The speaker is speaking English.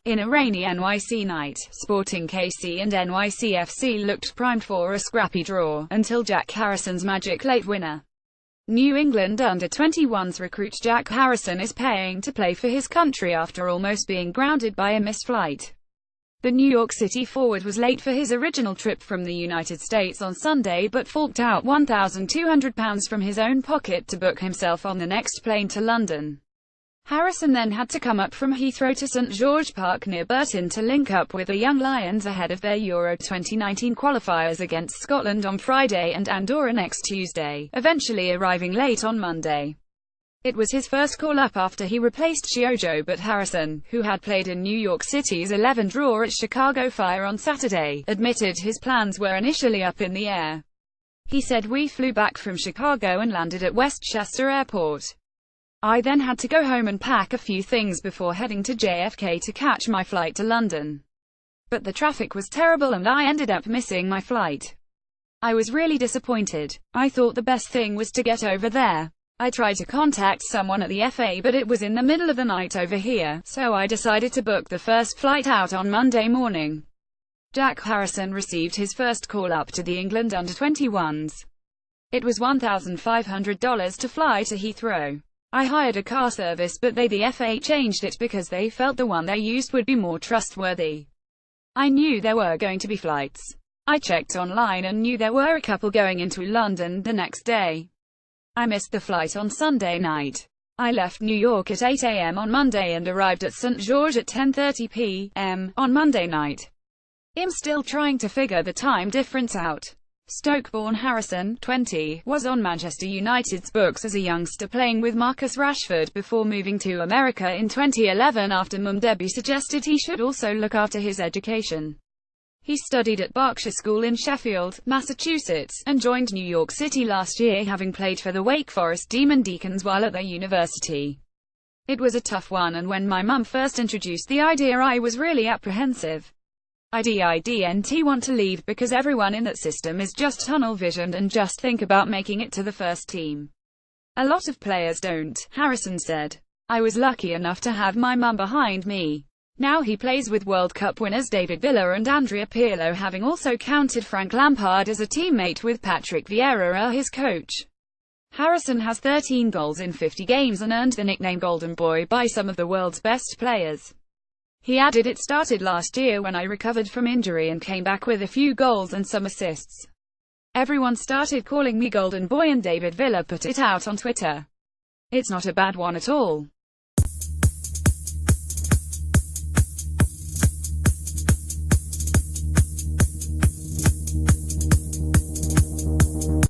In a rainy NYC night, sporting KC and NYCFC looked primed for a scrappy draw, until Jack Harrison's magic late winner. New England Under21s recruit Jack Harrison is paying to play for his country after almost being grounded by a missed flight. The New York City forward was late for his original trip from the United States on Sunday but forked out £1,200 from his own pocket to book himself on the next plane to London. Harrison then had to come up from Heathrow to St George Park near Burton to link up with the Young Lions ahead of their Euro 2019 qualifiers against Scotland on Friday and Andorra next Tuesday, eventually arriving late on Monday. It was his first call-up after he replaced Shiojo, but Harrison, who had played in New York City's 11 draw at Chicago Fire on Saturday, admitted his plans were initially up in the air. He said, "We flew back from Chicago and landed at Westchester Airport. I then had to go home and pack a few things before heading to JFK to catch my flight to London. But the traffic was terrible and I ended up missing my flight. I was really disappointed. I thought the best thing was to get over there. I tried to contact someone at the FA but it was in the middle of the night over here, so I decided to book the first flight out on Monday morning." Jack Harrison received his first call-up to the England Under21s. It was $1,500 to fly to Heathrow. "I hired a car service but the FA changed it because they felt the one they used would be more trustworthy. I knew there were going to be flights. I checked online and knew there were a couple going into London the next day. I missed the flight on Sunday night. I left New York at 8 a.m. on Monday and arrived at St. George at 10:30 p.m. on Monday night. I'm still trying to figure the time difference out." Stoke-born Harrison, 20, was on Manchester United's books as a youngster playing with Marcus Rashford before moving to America in 2011 after Mum Debbie suggested he should also look after his education. He studied at Berkshire School in Sheffield, Massachusetts, and joined New York City last year, having played for the Wake Forest Demon Deacons while at their university. "It was a tough one, and when my mum first introduced the idea I was really apprehensive. I didn't want to leave because everyone in that system is just tunnel-visioned and just think about making it to the first team. A lot of players don't," Harrison said. "I was lucky enough to have my mum behind me." Now he plays with World Cup winners David Villa and Andrea Pirlo, having also counted Frank Lampard as a teammate with Patrick Vieira his coach. Harrison has 13 goals in 50 games and earned the nickname Golden Boy by some of the world's best players. He added, "It started last year when I recovered from injury and came back with a few goals and some assists. Everyone started calling me Golden Boy and David Villa put it out on Twitter. It's not a bad one at all.